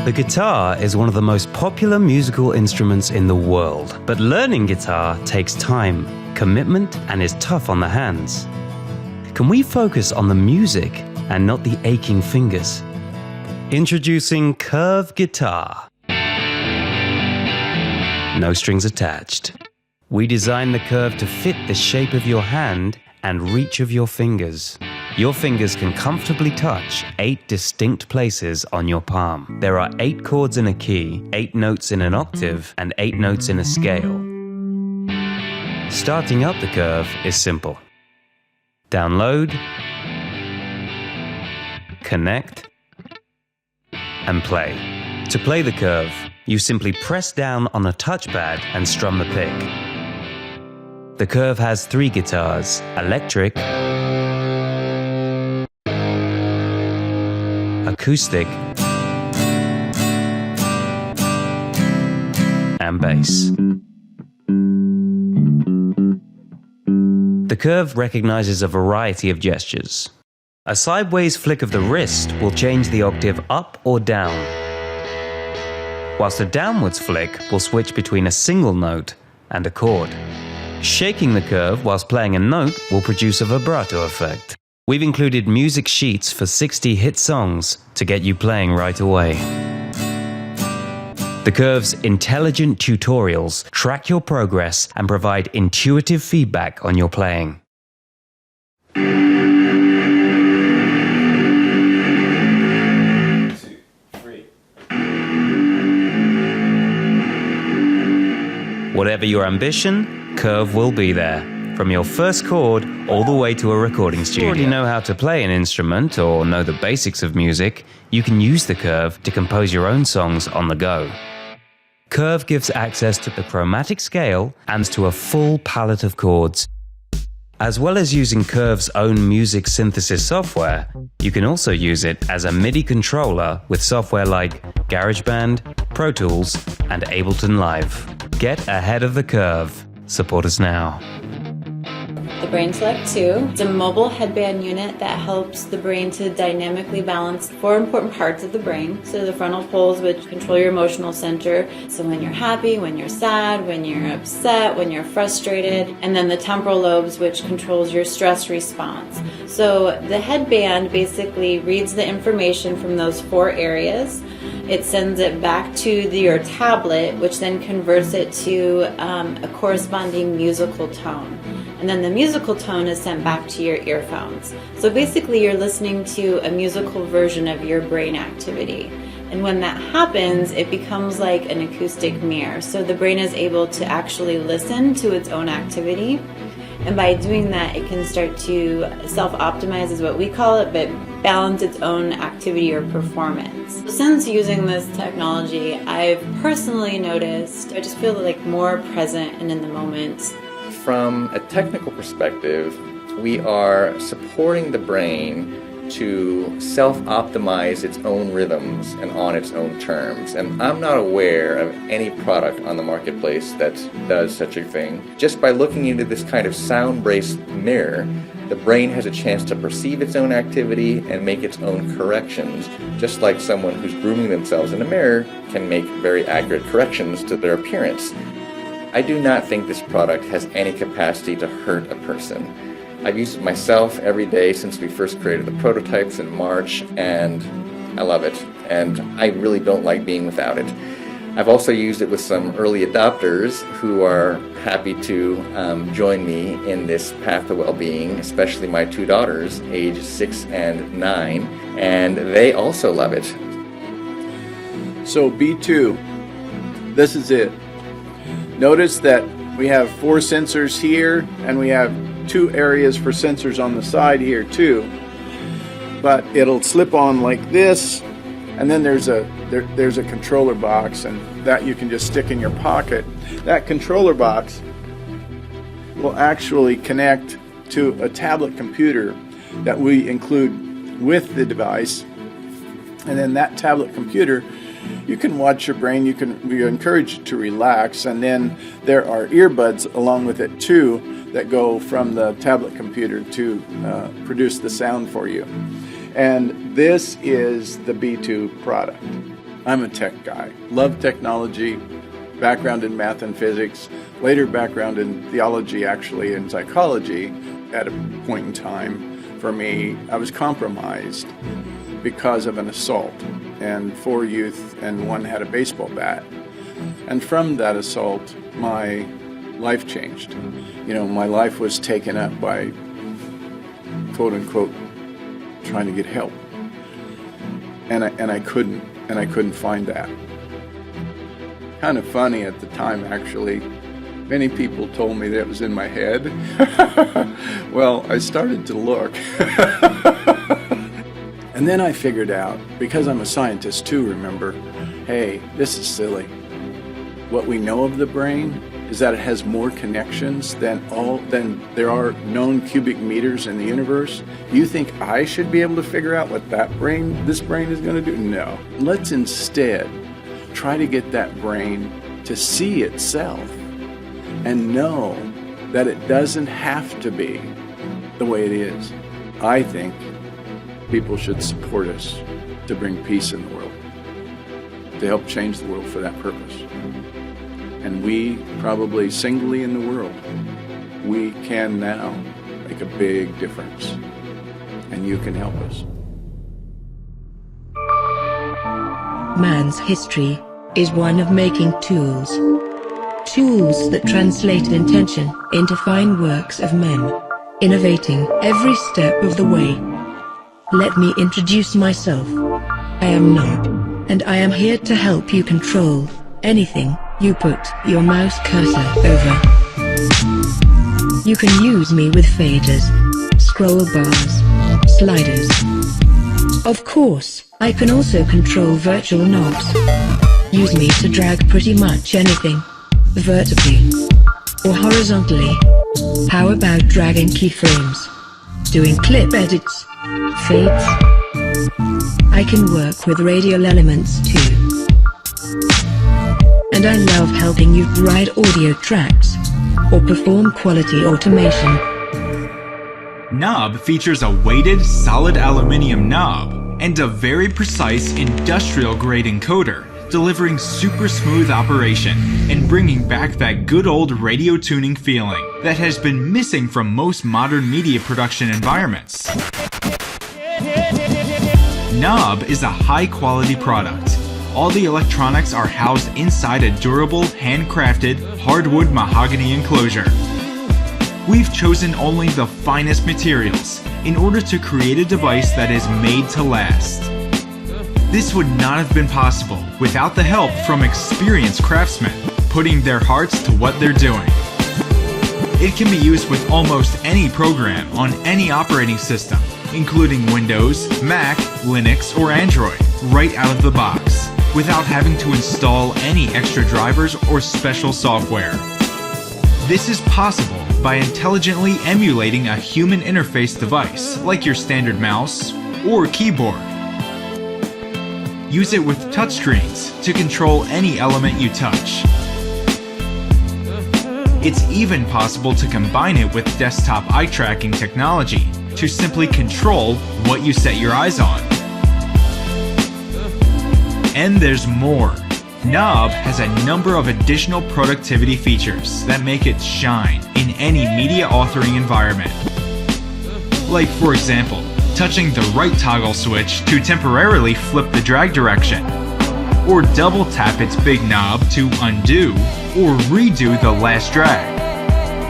The guitar is one of the most popular musical instruments in the world, but learning guitar takes time, commitment, and is tough on the hands. Can we focus on the music and not the aching fingers? Introducing Curve Guitar. No strings attached. We designed the curve to fit the shape of your hand and reach of your fingers. Your fingers can comfortably touch 8 distinct places on your palm. There are 8 chords in a key, 8 notes in an octave, and 8 notes in a scale. Starting up the curve is simple. Download, connect, and play. To play the curve, you simply press down on a touchpad and strum the pick. The curve has 3 guitars: electric, acoustic, and bass. The curve recognizes a variety of gestures. A sideways flick of the wrist will change the octave up or down, whilst a downwards flick will switch between a single note and a chord. Shaking the curve whilst playing a note will produce a vibrato effect. We've included music sheets for 60 hit songs to get you playing right away. The curve's intelligent tutorials track your progress and provide intuitive feedback on your playing. Whatever your ambition, Curve will be there. From your first chord all the way to a recording studio. If you already know how to play an instrument or know the basics of music, you can use the Curve to compose your own songs on the go. Curve gives access to the chromatic scale and to a full palette of chords. As well as using Curve's own music synthesis software, you can also use it as a MIDI controller with software like GarageBand, Pro Tools, and Ableton Live. Get ahead of the curve. Support us now. The Brain Select 2. It's a mobile headband unit that helps the brain to dynamically balance 4 important parts of the brain. So the frontal poles, which control your emotional center. So when you're happy, when you're sad, when you're upset, when you're frustrated. And then the temporal lobes, which controls your stress response. So the headband basically reads the information from those 4 areas. It sends it back to your tablet, which then converts it to a corresponding musical tone. And then the musical tone is sent back to your earphones. So basically you're listening to a musical version of your brain activity. And when that happens, it becomes like an acoustic mirror. So the brain is able to actually listen to its own activity. And by doing that, it can start to self-optimize, is what we call it, but balance its own activity or performance. Since using this technology, I've personally noticed I just feel like more present and in the moment. From a technical perspective, we are supporting the brain to self-optimize its own rhythms and on its own terms. And I'm not aware of any product on the marketplace that does such a thing. Just by looking into this kind of sound-based mirror, the brain has a chance to perceive its own activity and make its own corrections, just like someone who's grooming themselves in a mirror can make very accurate corrections to their appearance. I do not think this product has any capacity to hurt a person. I've used it myself every day since we first created the prototypes in March, and I love it, and I really don't like being without it. I've also used it with some early adopters who are happy to join me in this path to well-being, especially my 2 daughters, age 6 and 9, and they also love it. So B2, this is it. Notice that we have 4 sensors here, and we have 2 areas for sensors on the side here too. But it'll slip on like this, and then there's a controller box, and that you can just stick in your pocket. That controller box will actually connect to a tablet computer that we include with the device, and then that tablet computer, you can watch your brain, we encourage you to relax, and then there are earbuds along with it too that go from the tablet computer to produce the sound for you. And this is the B2 product. I'm a tech guy. Love technology, background in math and physics, later background in theology, actually, and psychology. At a point in time, for me, I was compromised because of an assault, and 4 youth and one had a baseball bat. And from that assault, my life changed. My life was taken up by, quote unquote, trying to get help. And I couldn't find that. Kind of funny at the time, actually. Many people told me that it was in my head. Well, I started to look. And then I figured out, because I'm a scientist too, remember, hey, this is silly. What we know of the brain is that it has more connections than there are known cubic meters in the universe. You think I should be able to figure out what this brain is going to do? No. Let's instead try to get that brain to see itself and know that it doesn't have to be the way it is. I think people should support us to bring peace in the world, to help change the world for that purpose. And we, probably singly in the world, we can now make a big difference. And you can help us. Man's history is one of making tools. Tools that translate intention into fine works of men, innovating every step of the way. Let me introduce myself. I am Nob, and I am here to help you control anything you put your mouse cursor over. You can use me with faders, scroll bars, sliders. Of course, I can also control virtual knobs. Use me to drag pretty much anything, vertically or horizontally. How about dragging keyframes, doing clip edits, fades? I can work with radial elements too. And I love helping you write audio tracks or perform quality automation. Knob features a weighted solid aluminum knob and a very precise industrial-grade encoder, delivering super smooth operation and bringing back that good old radio tuning feeling that has been missing from most modern media production environments. Knob is a high-quality product. All the electronics are housed inside a durable, handcrafted, hardwood mahogany enclosure. We've chosen only the finest materials in order to create a device that is made to last. This would not have been possible without the help from experienced craftsmen putting their hearts to what they're doing. It can be used with almost any program on any operating system, including Windows, Mac, Linux, or Android, right out of the box, without having to install any extra drivers or special software. This is possible by intelligently emulating a human interface device, like your standard mouse or keyboard. Use it with touchscreens to control any element you touch. It's even possible to combine it with desktop eye tracking technology to simply control what you set your eyes on. And there's more. Knob has a number of additional productivity features that make it shine in any media authoring environment. Like, for example, touching the right toggle switch to temporarily flip the drag direction, or double tap its big knob to undo or redo the last drag.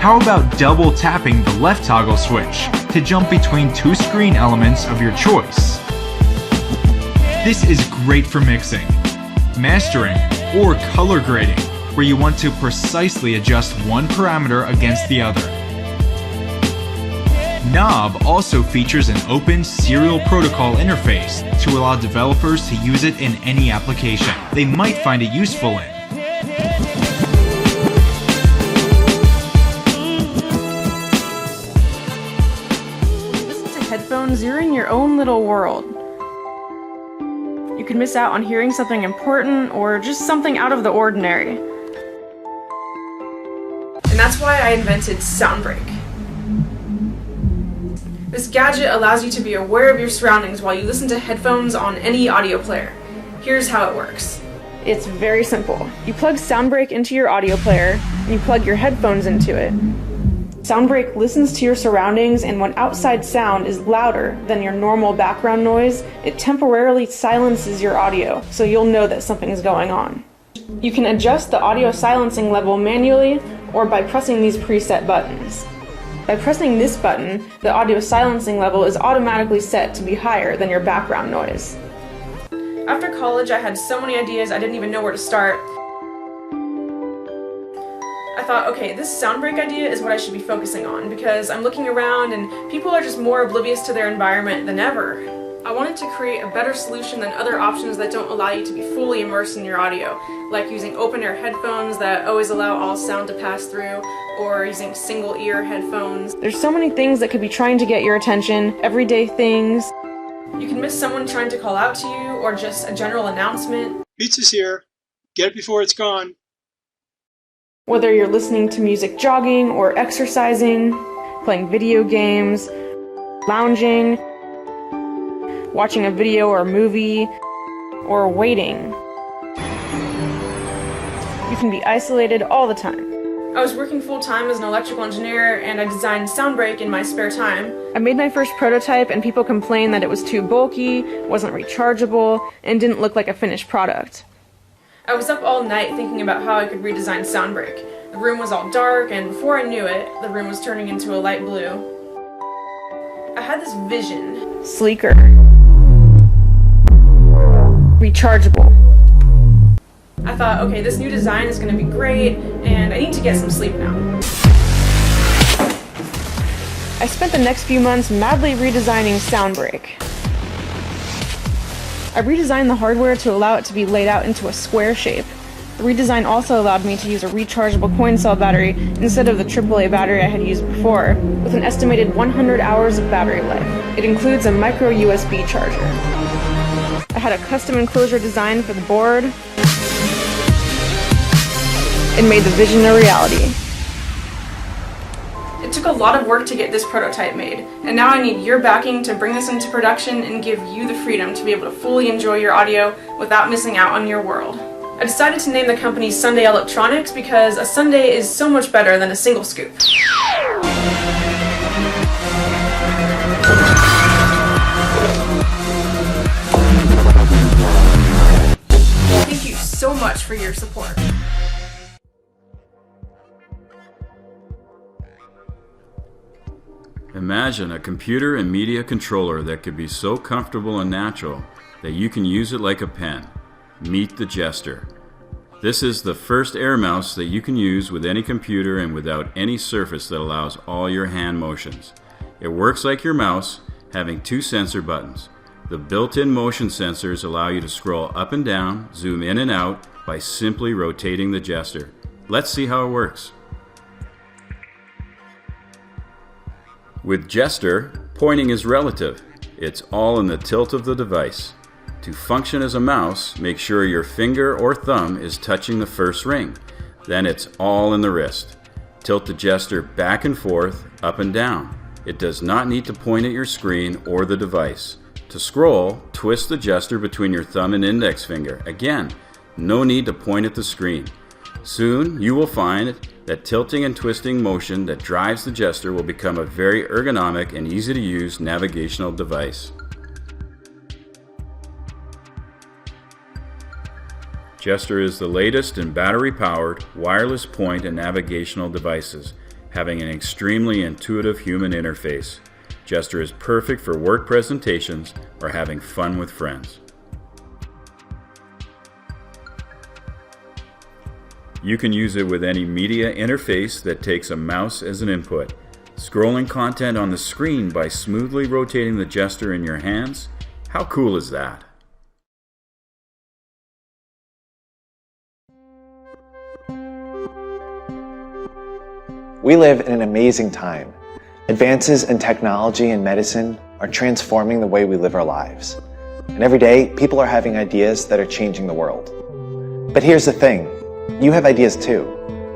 How about double tapping the left toggle switch to jump between two screen elements of your choice? This is great for mixing, mastering, or color grading, where you want to precisely adjust one parameter against the other. Knob also features an open serial protocol interface to allow developers to use it in any application they might find it useful in. Listen to headphones, you're in your own little world. You can miss out on hearing something important or just something out of the ordinary. And that's why I invented Soundbreak. This gadget allows you to be aware of your surroundings while you listen to headphones on any audio player. Here's how it works. It's very simple. You plug Soundbreak into your audio player, and you plug your headphones into it. Soundbreak listens to your surroundings, and when outside sound is louder than your normal background noise, it temporarily silences your audio, so you'll know that something's going on. You can adjust the audio silencing level manually or by pressing these preset buttons. By pressing this button, the audio silencing level is automatically set to be higher than your background noise. After college, I had so many ideas I didn't even know where to start. I thought, okay, this Soundbreak idea is what I should be focusing on because I'm looking around and people are just more oblivious to their environment than ever. I wanted to create a better solution than other options that don't allow you to be fully immersed in your audio, like using open-air headphones that always allow all sound to pass through, or using single-ear headphones. There's so many things that could be trying to get your attention, everyday things. You can miss someone trying to call out to you, or just a general announcement. Pizza's here. Get it before it's gone. Whether you're listening to music jogging or exercising, playing video games, lounging, watching a video or a movie, or waiting. You can be isolated all the time. I was working full-time as an electrical engineer, and I designed Soundbreak in my spare time. I made my first prototype, and people complained that it was too bulky, wasn't rechargeable, and didn't look like a finished product. I was up all night thinking about how I could redesign Soundbreak. The room was all dark, and before I knew it, the room was turning into a light blue. I had this vision. Sleeker. Rechargeable. I thought, okay, this new design is going to be great, and I need to get some sleep now. I spent the next few months madly redesigning Soundbreak. I redesigned the hardware to allow it to be laid out into a square shape. The redesign also allowed me to use a rechargeable coin cell battery instead of the AAA battery I had used before, with an estimated 100 hours of battery life. It includes a micro USB charger. I had a custom enclosure design for the board. It made the vision a reality. It took a lot of work to get this prototype made, and now I need your backing to bring this into production and give you the freedom to be able to fully enjoy your audio without missing out on your world. I decided to name the company Sunday Electronics because a sundae is so much better than a single scoop. Thank you so much for your support. Imagine a computer and media controller that could be so comfortable and natural that you can use it like a pen. Meet the Jester. This is the first air mouse that you can use with any computer and without any surface that allows all your hand motions. It works like your mouse, having 2 sensor buttons. The built-in motion sensors allow you to scroll up and down, zoom in and out by simply rotating the Jester. Let's see how it works. With Jester, pointing is relative. It's all in the tilt of the device. To function as a mouse, make sure your finger or thumb is touching the first ring. Then it's all in the wrist. Tilt the Jester back and forth, up and down. It does not need to point at your screen or the device. To scroll, twist the Jester between your thumb and index finger. Again, no need to point at the screen. Soon, you will find that tilting and twisting motion that drives the Jester will become a very ergonomic and easy to use navigational device. Jester is the latest in battery-powered, wireless point and navigational devices, having an extremely intuitive human interface. Jester is perfect for work presentations or having fun with friends. You can use it with any media interface that takes a mouse as an input. Scrolling content on the screen by smoothly rotating the Jester in your hands? How cool is that? We live in an amazing time. Advances in technology and medicine are transforming the way we live our lives. And every day, people are having ideas that are changing the world. But here's the thing. You have ideas too,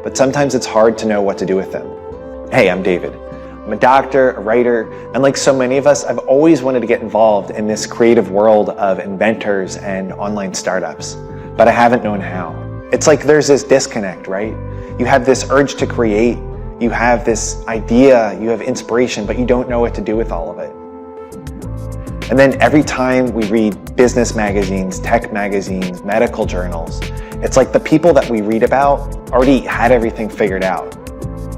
but sometimes it's hard to know what to do with them. Hey, I'm David. I'm a doctor, a writer, and like so many of us, I've always wanted to get involved in this creative world of inventors and online startups, but I haven't known how. It's like there's this disconnect, right? You have this urge to create, you have this idea, you have inspiration, but you don't know what to do with all of it. And then every time we read business magazines, tech magazines, medical journals, it's like the people that we read about already had everything figured out.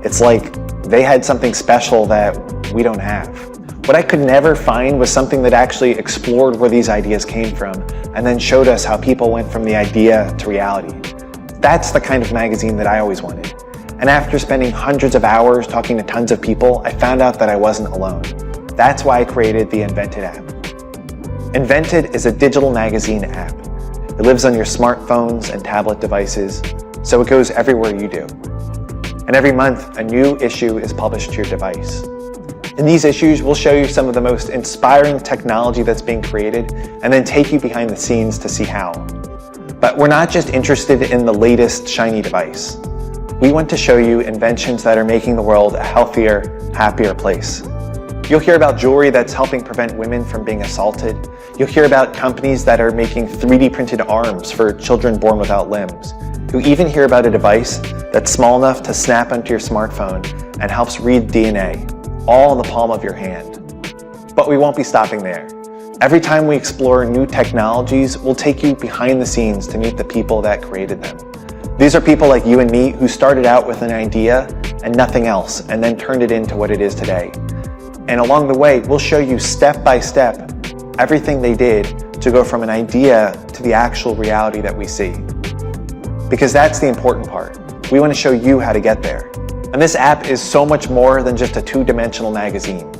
It's like they had something special that we don't have. What I could never find was something that actually explored where these ideas came from and then showed us how people went from the idea to reality. That's the kind of magazine that I always wanted. And after spending hundreds of hours talking to tons of people, I found out that I wasn't alone. That's why I created the Invented app. Invented is a digital magazine app. It lives on your smartphones and tablet devices, so it goes everywhere you do. And every month, a new issue is published to your device. In these issues, we'll show you some of the most inspiring technology that's being created, and then take you behind the scenes to see how. But we're not just interested in the latest shiny device. We want to show you inventions that are making the world a healthier, happier place. You'll hear about jewelry that's helping prevent women from being assaulted. You'll hear about companies that are making 3D printed arms for children born without limbs. You'll even hear about a device that's small enough to snap onto your smartphone and helps read DNA, all in the palm of your hand. But we won't be stopping there. Every time we explore new technologies, we'll take you behind the scenes to meet the people that created them. These are people like you and me who started out with an idea and nothing else, and then turned it into what it is today. And along the way, we'll show you step by step everything they did to go from an idea to the actual reality that we see. Because that's the important part. We want to show you how to get there. And this app is so much more than just a two-dimensional magazine.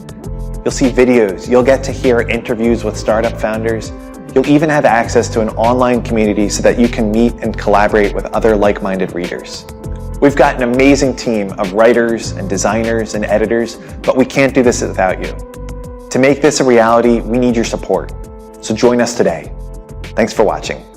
You'll see videos, you'll get to hear interviews with startup founders, you'll even have access to an online community so that you can meet and collaborate with other like-minded readers. We've got an amazing team of writers and designers and editors, but we can't do this without you. To make this a reality, we need your support. So join us today. Thanks for watching.